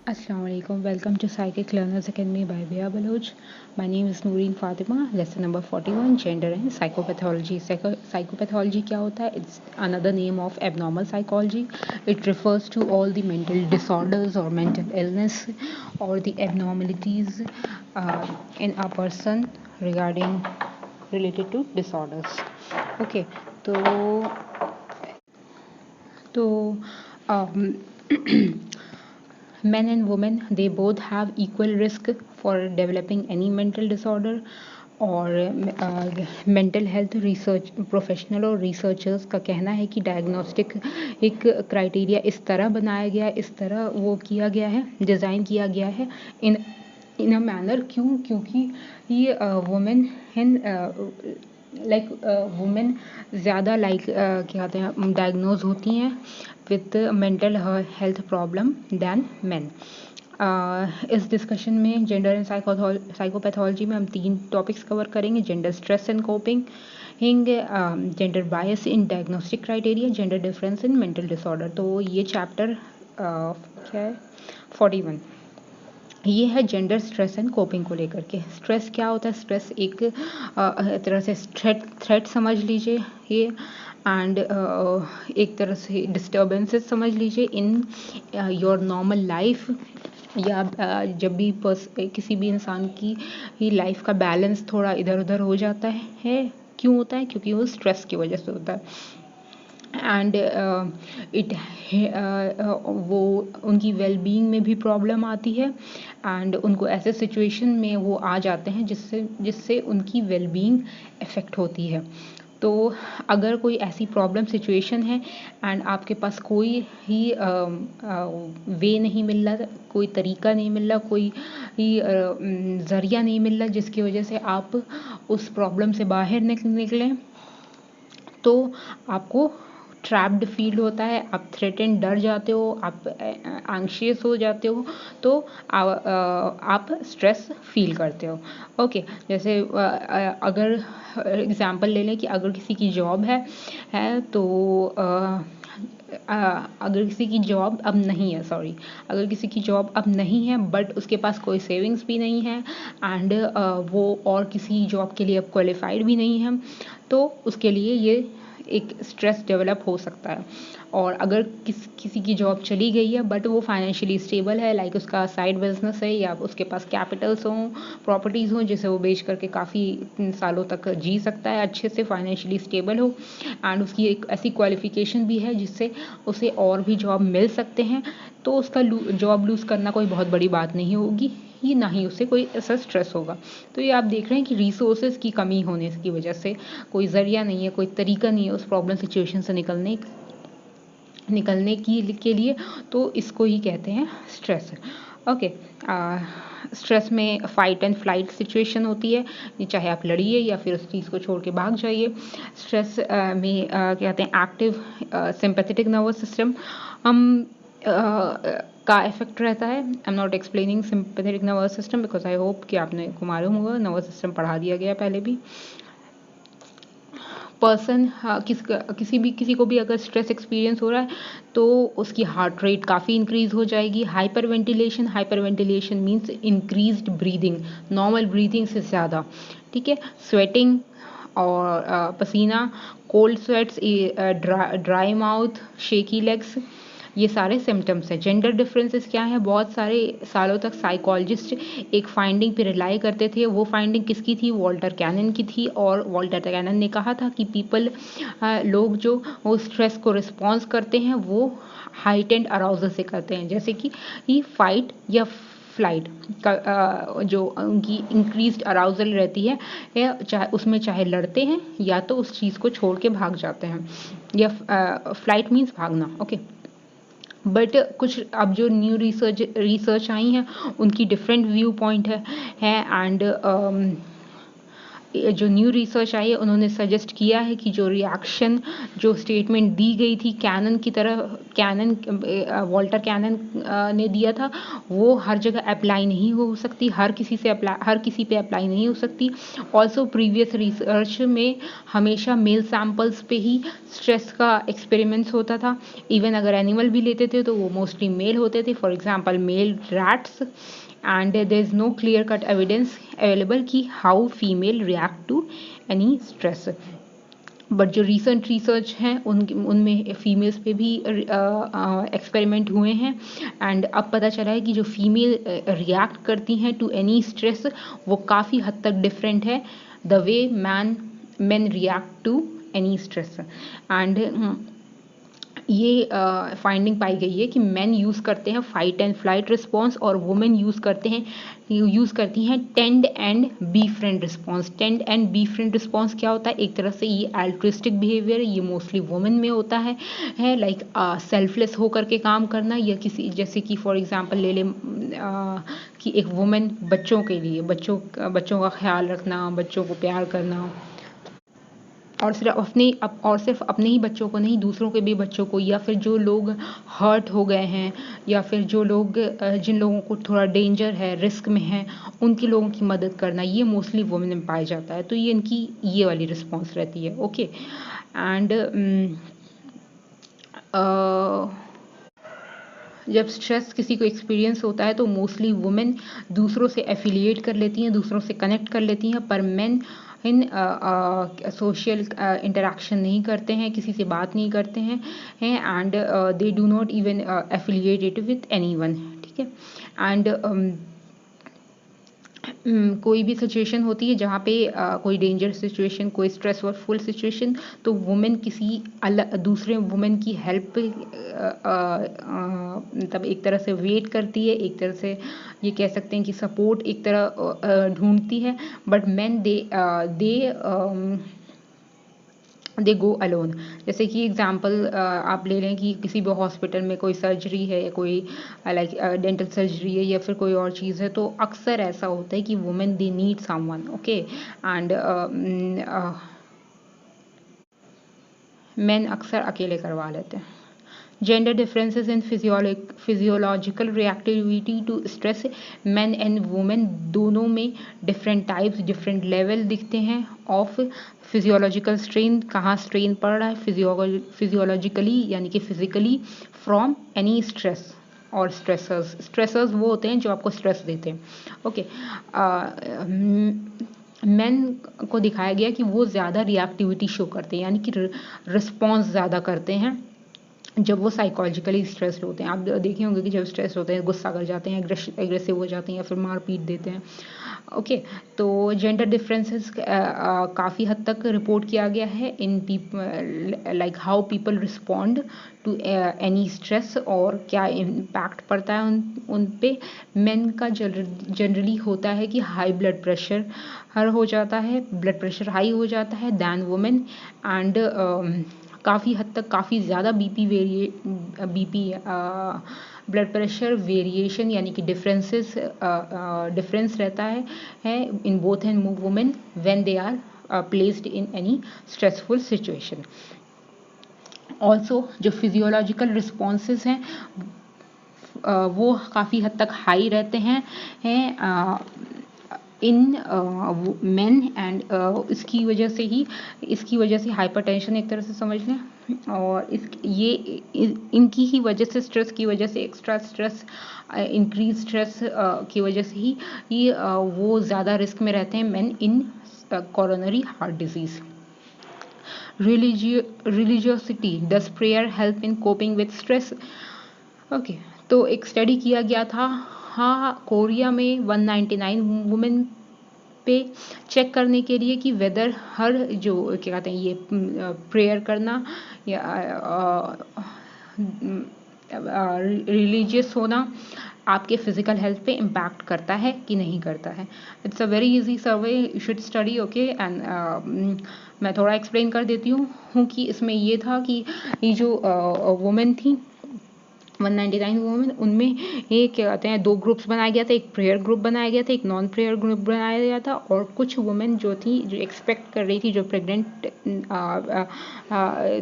Assalamualaikum. Welcome to Psychic Learners Academy by Via Baloch. My name is Nooreen Fatima. Lesson number 41, Gender and Psychopathology. Psychopathology क्या होता है? It's another name of abnormal psychology. It refers to all the mental disorders or mental illness or the abnormalities in a person regarding related to disorders. Okay, तो men and women, they both have equal risk for developing any mental disorder. और mental health research professional और researchers का कहना है कि diagnostic एक criteria इस तरह बनाया गया, इस तरह वो किया गया है, डिज़ाइन किया गया है इन अ मैनर। क्योंकि ये वुमेन वुमेन ज़्यादा क्या कहते हैं डायग्नोज होती हैं with mental health problem than men. इस डिस्कशन में जेंडर एंड साइकोपैथोलॉजी में हम 3 टॉपिक्स कवर करेंगे: gender stress and coping, gender bias in diagnostic criteria, gender difference in mental disorder. तो ये चैप्टर क्या है 41, ये है जेंडर स्ट्रेस एंड कोपिंग को लेकर के। स्ट्रेस क्या होता है? स्ट्रेस एक तरह से थ्रेट समझ लीजिए ये, एंड एक तरह से डिस्टर्बेंसेस समझ लीजिए इन योर नॉर्मल लाइफ, या जब भी किसी भी इंसान की लाइफ का बैलेंस थोड़ा इधर उधर हो जाता है। क्यों होता है? क्योंकि वो स्ट्रेस की वजह से होता है। एंड वो उनकी वेलबींग में भी प्रॉब्लम आती है, एंड उनको ऐसे सिचुएशन में वो आ जाते हैं जिससे उनकी वेलबींग इफ़ेक्ट होती है। तो अगर कोई ऐसी प्रॉब्लम सिचुएशन है एंड आपके पास कोई ही वे नहीं मिल रहा, कोई तरीका नहीं मिल रहा, कोई ही ज़रिया नहीं मिल रहा जिसकी वजह से आप उस प्रॉब्लम से बाहर निकलें, तो आपको ट्रैप्ड फील होता है, आप थ्रेटेंड डर जाते हो, आप एंग्शियस हो जाते हो, तो आप स्ट्रेस फील करते हो। ओके, जैसे अगर एग्जांपल ले लें कि अगर किसी की जॉब है तो अगर किसी की जॉब अब नहीं है, अगर किसी की जॉब अब नहीं है बट उसके पास कोई सेविंग्स भी नहीं है, एंड वो और किसी जॉब के लिए अब क्वालिफाइड भी नहीं है, तो उसके लिए ये एक स्ट्रेस डेवलप हो सकता है। और अगर किसी की जॉब चली गई है बट वो फाइनेंशियली स्टेबल है, लाइक उसका साइड बिजनेस है या उसके पास कैपिटल्स हों, प्रॉपर्टीज़ हों जिसे वो बेच करके काफ़ी सालों तक जी सकता है, अच्छे से फाइनेंशियली स्टेबल हो, एंड उसकी एक ऐसी क्वालिफिकेशन भी है जिससे उसे और भी जॉब मिल सकते हैं, तो उसका जॉब लूज़ करना कोई बहुत बड़ी बात नहीं होगी, ही ना ही उससे कोई ऐसा स्ट्रेस होगा। तो ये आप देख रहे हैं कि रिसोर्सेज की कमी होने की वजह से कोई ज़रिया नहीं है, कोई तरीका नहीं है उस प्रॉब्लम सिचुएशन से निकलने के लिए, तो इसको ही कहते हैं स्ट्रेस। ओके, स्ट्रेस में फाइट एंड फ्लाइट सिचुएशन होती है, चाहे आप लड़िए या फिर उस चीज़ को छोड़ के भाग जाइए। स्ट्रेस में कहते हैं एक्टिव सिंपैथेटिक नर्वस सिस्टम का इफेक्ट रहता है। I am not explaining sympathetic nervous system because I hope कि आपने को मालूम होगा, नर्वस सिस्टम पढ़ा दिया गया पहले भी। पर्सन किसी को भी अगर स्ट्रेस एक्सपीरियंस हो रहा है तो उसकी हार्ट रेट काफ़ी इंक्रीज हो जाएगी। Hyper ventilation means increased breathing, normal breathing से ज़्यादा, ठीक है। स्वेटिंग और पसीना, cold sweats, dry mouth, shaky legs, ये सारे सिम्टम्स हैं। जेंडर डिफरेंसेस क्या है? बहुत सारे सालों तक साइकोलॉजिस्ट एक फाइंडिंग पे रिलाई करते थे। वो फाइंडिंग किसकी थी? वॉल्टर कैनन की थी, और वॉल्टर कैनन ने कहा था कि लोग जो वो स्ट्रेस को रिस्पॉन्स करते हैं वो हाइटेंड अराउजल से करते हैं, जैसे कि फाइट या फ्लाइट का जो उनकी इंक्रीज्ड अराउजल रहती है, चाहे लड़ते हैं या तो उस चीज़ को छोड़ के भाग जाते हैं, या फ्लाइट मीन्स भागना। ओके, बट कुछ अब जो न्यू रिसर्च आई हैं उनकी डिफरेंट व्यू पॉइंट है, एंड जो न्यू रिसर्च आई है उन्होंने सजेस्ट किया है कि जो रिएक्शन जो स्टेटमेंट दी गई थी कैनन की तरह, कैनन वॉल्टर कैनन ने दिया था, वो हर जगह अप्लाई नहीं हो सकती, हर किसी पे अप्लाई नहीं हो सकती। ऑल्सो प्रीवियस रिसर्च में हमेशा मेल सैंपल्स पे ही स्ट्रेस का एक्सपेरिमेंट्स होता था। इवन अगर एनिमल भी लेते थे तो वो मोस्टली मेल होते थे, for example male rats, and there is no clear cut evidence available कि how female react to any stress। But जो रिसेंट रिसर्च हैं उनमें फीमेल्स पे भी एक्सपेरिमेंट हुए हैं, एंड अब पता चला है कि जो फीमेल रिएक्ट करती हैं टू एनी स्ट्रेस वो काफ़ी हद तक डिफरेंट है the way man react to any stress. And ये फाइंडिंग पाई गई है कि मेन यूज़ करते हैं फाइट एंड फ्लाइट रिस्पॉन्स और वुमेन यूज़ करती हैं tend and befriend response. Tend and befriend response क्या होता है? एक तरह से ये एल्ट्रिस्टिक बिहेवियर, ये मोस्टली वुमेन में होता है लाइक सेल्फलेस होकर के काम करना, या किसी जैसे कि फॉर एग्जांपल ले ले कि एक वुमेन बच्चों के लिए बच्चों का ख्याल रखना, बच्चों को प्यार करना, और सिर्फ अपने ही बच्चों को नहीं, दूसरों के भी बच्चों को, या फिर जो लोग हर्ट हो गए हैं, या फिर जो लोग जिन लोगों को थोड़ा डेंजर है, रिस्क में है, उनके लोगों की मदद करना, ये मोस्टली वुमेन में पाया जाता है। तो ये इनकी ये वाली रिस्पॉन्स रहती है। ओके, एंड जब स्ट्रेस किसी को एक्सपीरियंस होता है तो मोस्टली वुमेन दूसरों से एफिलिएट कर लेती हैं, दूसरों से कनेक्ट कर लेती हैं, पर मेन इन सोशल इंटरेक्शन नहीं करते हैं, किसी से बात नहीं करते हैं, and they do not even affiliated with anyone. ठीक है, एंड कोई भी सिचुएशन होती है जहाँ पे कोई डेंजर सिचुएशन, कोई स्ट्रेसफुल सिचुएशन, तो वुमेन किसी दूसरे वुमेन की हेल्प मतलब एक तरह से वेट करती है, एक तरह से ये कह सकते हैं कि सपोर्ट एक तरह ढूंढती है। But man they go alone. जैसे कि एग्जांपल आप ले लें कि किसी भी हॉस्पिटल में कोई सर्जरी है, या कोई लाइक डेंटल सर्जरी है, या फिर कोई और चीज़ है, तो अक्सर ऐसा होता है कि women they need someone. Okay, and men अक्सर अकेले करवा लेते हैं। Gender differences in physiological reactivity to stress, man and women दोनों में डिफरेंट टाइप्स, डिफरेंट लेवल दिखते हैं ऑफ फिजियोलॉजिकल स्ट्रेन। कहाँ स्ट्रेन पड़ रहा है फिजियोलॉजिकली यानी कि फिजिकली फ्रॉम एनी स्ट्रेस और स्ट्रेसर्स वो होते हैं जो आपको स्ट्रेस देते हैं। ओके, मेन को दिखाया गया कि वो ज़्यादा रिएक्टिविटी शो करते हैं, यानी कि रिस्पॉन्स ज़्यादा करते हैं जब वो साइकोलॉजिकली स्ट्रेस्ड होते हैं। आप देखे होंगे कि जब स्ट्रेस होते हैं गुस्सा कर जाते हैं, एग्रेसिव हो जाते हैं, या फिर मार पीट देते हैं। ओके, तो जेंडर डिफरेंसेस काफ़ी हद तक रिपोर्ट किया गया है in like how people respond to any stress, और क्या इम्पैक्ट पड़ता है उन पे। मेन का जनरली होता है कि हाई ब्लड प्रेशर हो जाता है, ब्लड प्रेशर हाई हो जाता है दैन वुमेन, एंड काफ़ी हद तक काफ़ी ज़्यादा बीपी ब्लड प्रेशर वेरिएशन यानी कि डिफरेंस रहता है in both and women when they are placed in any stressful situation. Also जो फिजियोलॉजिकल रिस्पॉन्सेज हैं वो काफ़ी हद तक हाई रहते हैं इन मेन, एंड इसकी वजह से हाइपरटेंशन एक तरह से समझ लें, और इनकी ही वजह से, स्ट्रेस की वजह से, एक्स्ट्रा स्ट्रेस, इंक्रीज स्ट्रेस की वजह से ही वो ज़्यादा रिस्क में रहते हैं main in coronary heart disease. Religiosity, does prayer help in coping with stress? Okay, तो एक स्टडी किया गया था कोरिया में 199 वुमेन पे चेक करने के लिए कि वेदर हर जो क्या कहते हैं ये प्रेयर करना या रिलीजियस होना आपके फिजिकल हेल्थ पे इम्पैक्ट करता है कि नहीं करता है। It's a very easy survey, you should study. Okay, and मैं थोड़ा एक्सप्लेन कर देती हूँ कि इसमें ये था कि ये जो वुमेन थी 199 वुमेन, उनमें एक क्या कहते हैं 2 ग्रुप्स बनाया गया था, एक प्रेयर ग्रुप बनाया गया था, एक नॉन प्रेयर ग्रुप बनाया गया था। और कुछ वुमेन जो थी, जो एक्सपेक्ट कर रही थी, जो प्रेग्नेंट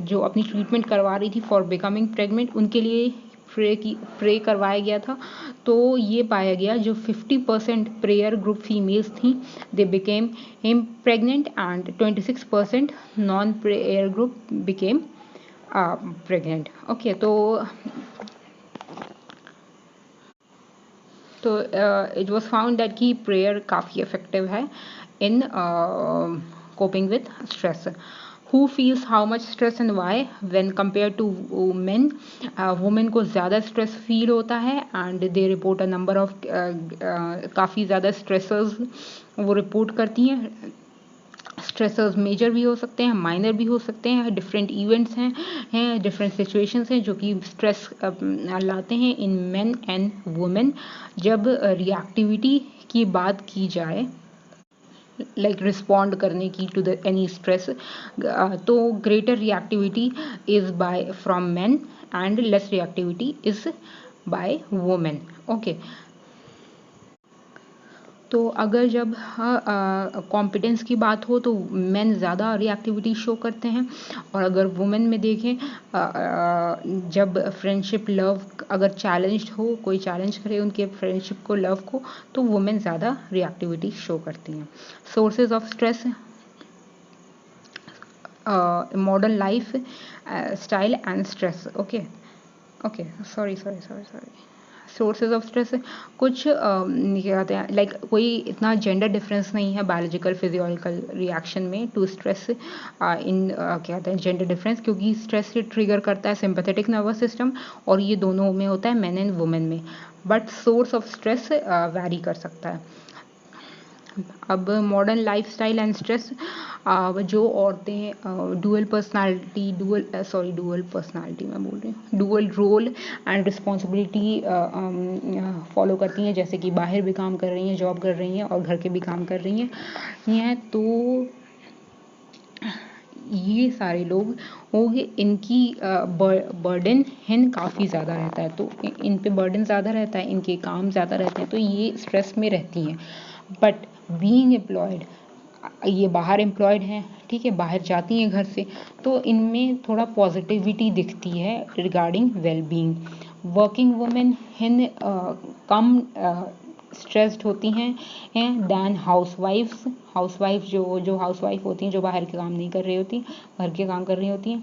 जो अपनी ट्रीटमेंट करवा रही थी फॉर बिकमिंग प्रेग्नेंट, उनके लिए प्रे करवाया गया था। तो ये पाया गया जो 50% प्रेयर ग्रुप फीमेल्स थी, they became pregnant, and 26% non prayer group became pregnant. Okay, तो इट वॉज फाउंड दैट कि प्रेयर काफ़ी इफेक्टिव है in coping with stress. Who feels how much stress and why when compare to men? Women को ज़्यादा stress feel होता है, and they report a number of काफ़ी ज़्यादा स्ट्रेसर्स वो रिपोर्ट करती हैं। स्ट्रेसर्स मेजर भी हो सकते हैं, माइनर भी हो सकते हैं, डिफरेंट इवेंट्स हैं डिफरेंट सिचुएशंस हैं जो कि स्ट्रेस लाते हैं इन मेन एंड वुमेन। जब रिएक्टिविटी की बात की जाए, लाइक रिस्पॉन्ड करने की टू द एनी स्ट्रेस, तो greater reactivity is by from main and less reactivity is by women. Okay, तो अगर जब कॉम्पिटेंस की बात हो तो मेन ज़्यादा रिएक्टिविटी शो करते हैं, और अगर वुमेन में देखें जब फ्रेंडशिप लव अगर चैलेंज्ड हो, कोई चैलेंज करे उनके फ्रेंडशिप को, लव को, तो वुमेन ज़्यादा रिएक्टिविटी शो करती हैं। Sources of stress, modern life style and stress. Okay, sorry, sources of stress, कुछ क्या कहते हैं, लाइक कोई इतना जेंडर डिफरेंस नहीं है बायोलॉजिकल फिजियोलॉजिकल रिएक्शन में टू स्ट्रेस, इन क्या कहते हैं जेंडर डिफरेंस, क्योंकि स्ट्रेस ट्रिगर करता है सिंपैथेटिक नर्वस सिस्टम, और ये दोनों में होता है, मेन एंड वुमेन में। But source of stress vary कर सकता है। अब मॉडर्न लाइफस्टाइल एंड स्ट्रेस, जो औरतें डुअल पर्सनालिटी मैं बोल रही हूँ, dual role and responsibility follow करती हैं, जैसे कि बाहर भी काम कर रही हैं, जॉब कर रही हैं, और घर के भी काम कर रही हैं, तो ये सारे लोग होंगे, इनकी बर्डन हिन काफ़ी ज़्यादा रहता है, तो इन पे बर्डन ज़्यादा रहता है, इनके काम ज़्यादा रहते हैं, तो ये स्ट्रेस में रहती हैं। बट बीइंग एम्प्लॉयड, ये बाहर एम्प्लॉयड हैं, ठीक है, बाहर जाती हैं घर से, तो इनमें थोड़ा पॉजिटिविटी दिखती है regarding well being. Working women हिन कम स्ट्रेस्ड होती हैं दैन हाउसवाइफ्स। हाउसवाइफ जो हाउसवाइफ होती हैं, जो बाहर के काम नहीं कर रही होती, घर के काम कर रही होती हैं,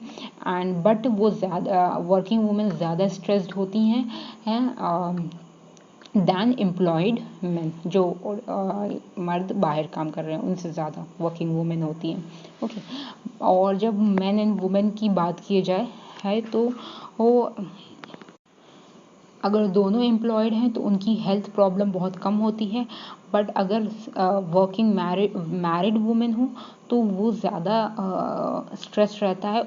एंड बट वो ज़्यादा वर्किंग वुमेन ज़्यादा स्ट्रेस्ड होती हैं दैन एम्प्लॉयड मैन, जो मर्द बाहर काम कर रहे हैं उनसे ज़्यादा वर्किंग वुमेन होती हैं। ओके, और जब मैन एंड वुमेन की बात की जाए है, तो वो अगर दोनों एम्प्लॉयड हैं तो उनकी हेल्थ प्रॉब्लम बहुत कम होती है, बट अगर वर्किंग मैरिड वुमेन हो तो वो ज़्यादा स्ट्रेस रहता है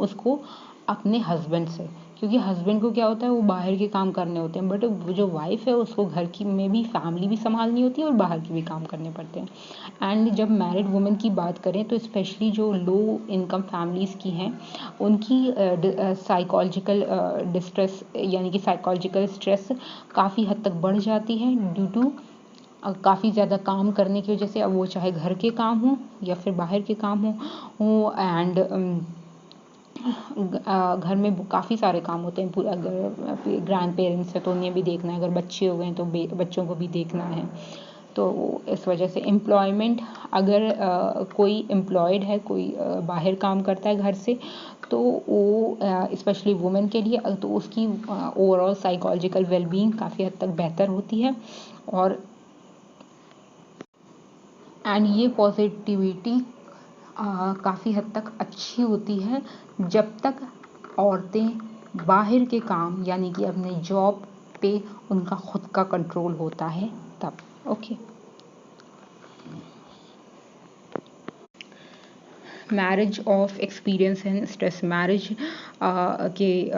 उसको अपने हस्बैंड से, क्योंकि हस्बैंड को क्या होता है, वो बाहर के काम करने होते हैं, बट वो जो वाइफ है उसको घर की में भी फैमिली भी संभालनी होती है और बाहर के भी काम करने पड़ते हैं। एंड जब मैरिड वुमेन की बात करें तो स्पेशली जो लो इनकम फैमिलीज़ की हैं, उनकी साइकोलॉजिकल डिस्ट्रेस यानी कि साइकोलॉजिकल स्ट्रेस काफ़ी हद तक बढ़ जाती है ड्यू टू काफ़ी ज़्यादा काम करने की वजह से। अब वो चाहे घर के काम हो या फिर बाहर के काम हो एंड घर में काफ़ी सारे काम होते हैं, पूरा अगर ग्रैंड पेरेंट्स है तो उन्हें भी देखना है, अगर बच्चे हो गए हैं तो बच्चों को भी देखना है, तो इस वजह से एम्प्लॉयमेंट, अगर कोई एम्प्लॉयड है, कोई बाहर काम करता है घर से, तो वो स्पेशली वुमेन के लिए तो उसकी ओवरऑल साइकोलॉजिकल वेलबींग काफ़ी हद तक बेहतर होती है। और एंड ये पॉजिटिविटी काफ़ी हद तक अच्छी होती है जब तक औरतें बाहर के काम यानी कि अपने जॉब पे उनका खुद का कंट्रोल होता है तब। Okay, marriage of experience and stress, marriage के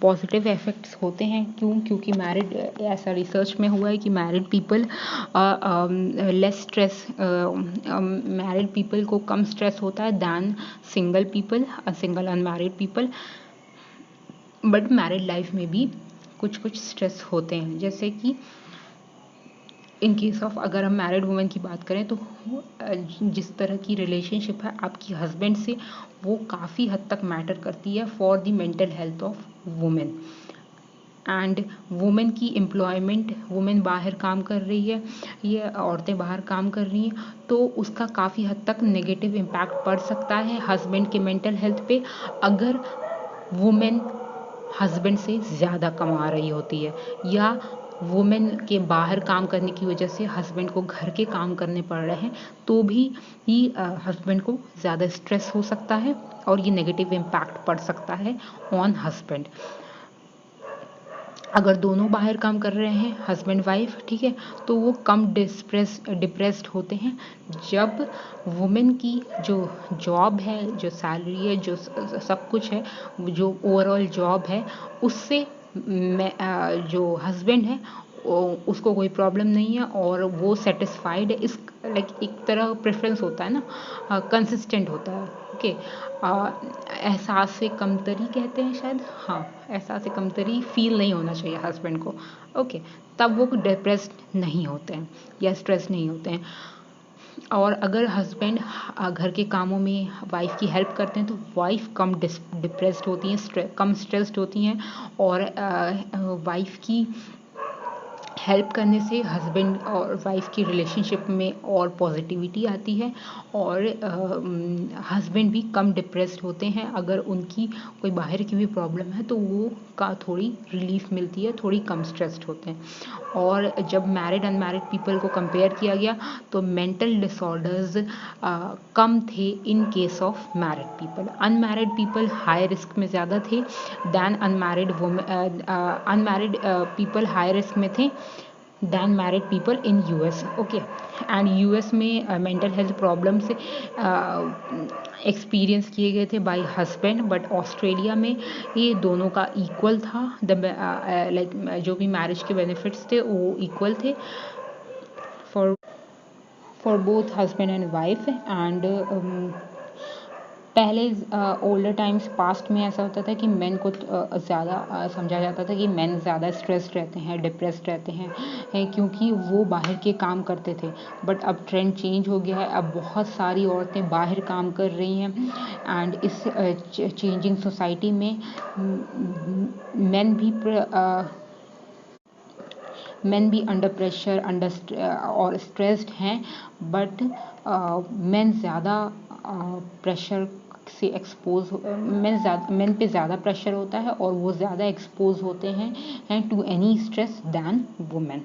पॉजिटिव इफ़ेक्ट्स होते हैं, क्योंकि मैरिड, ऐसा रिसर्च में हुआ है कि married people less stress, married people को कम स्ट्रेस होता है than single people, single unmarried people. But married life में भी कुछ कुछ स्ट्रेस होते हैं, जैसे कि इन केस ऑफ अगर हम मैरिड वुमेन की बात करें तो जिस तरह की रिलेशनशिप है आपकी हस्बैंड से, वो काफ़ी हद तक मैटर करती है for the mental health of women. And women की एम्प्लॉयमेंट, वुमेन बाहर काम कर रही है, ये औरतें बाहर काम कर रही हैं, तो उसका काफ़ी हद तक नेगेटिव इम्पैक्ट पड़ सकता है हस्बैंड के मेंटल हेल्थ पे, अगर वुमेन हस्बैंड से ज़्यादा कमा रही होती है, या वुमेन के बाहर काम करने की वजह से हस्बैंड को घर के काम करने पड़ रहे हैं, तो भी हस्बैंड को ज़्यादा स्ट्रेस हो सकता है और ये नेगेटिव इम्पैक्ट पड़ सकता है ऑन हस्बैंड। अगर दोनों बाहर काम कर रहे हैं हस्बैंड वाइफ, ठीक है, तो वो कम डिप्रेस्ड होते हैं जब वुमेन की जो जॉब है, जो सैलरी है, जो सब कुछ है, जो ओवरऑल जॉब है, उससे जो हस्बैंड है उसको कोई प्रॉब्लम नहीं है और वो सेटिस्फाइड है। इस लाइक एक तरह प्रेफरेंस होता है ना, कंसिस्टेंट होता है। ओके, एहसास से कमतरी कहते हैं शायद, हाँ, एहसास से कमतरी फील नहीं होना चाहिए हस्बैंड को। ओके, तब वो डिप्रेस्ड नहीं होते हैं या स्ट्रेस नहीं होते हैं। और अगर हस्बैंड घर के कामों में वाइफ की हेल्प करते हैं तो वाइफ कम डिप्रेस्ड होती हैं, कम स्ट्रेस्ड होती हैं, और वाइफ की हेल्प करने से हस्बैंड और वाइफ की रिलेशनशिप में और पॉजिटिविटी आती है, और हस्बैंड भी कम डिप्रेस्ड होते हैं। अगर उनकी कोई बाहर की भी प्रॉब्लम है तो वो का थोड़ी रिलीफ मिलती है, थोड़ी कम स्ट्रेस्ड होते हैं। और जब मैरिड अनमैरिड पीपल को कंपेयर किया गया तो मेंटल डिसऑर्डर्स कम थे in case of married people. Unmarried people high risk में ज़्यादा थे than unmarried unmarried people high risk में थे than married people in US. Okay, and US में मेंटल हेल्थ प्रॉब्लम से एक्सपीरियंस किए गए थे बाय हस्बैंड, बट ऑस्ट्रेलिया में ये दोनों का इक्वल था। लाइक जो भी मैरिज के बेनिफिट्स थे वो इक्वल थे for both husband and wife. And पहले ओल्डर टाइम्स पास्ट में ऐसा होता था कि मेन को ज़्यादा समझा जाता था कि मेन ज़्यादा स्ट्रेस्ड रहते हैं, डिप्रेस्ड रहते हैं क्योंकि वो बाहर के काम करते थे। बट अब ट्रेंड चेंज हो गया है, अब बहुत सारी औरतें बाहर काम कर रही हैं, एंड इस चेंजिंग सोसाइटी में मेन भी अंडर प्रेशर और स्ट्रेस्ड हैं, बट मेन ज़्यादा प्रेशर से एक्सपोज, मेन पे ज़्यादा प्रेशर होता है और वो ज़्यादा एक्सपोज होते हैं to any stress than women.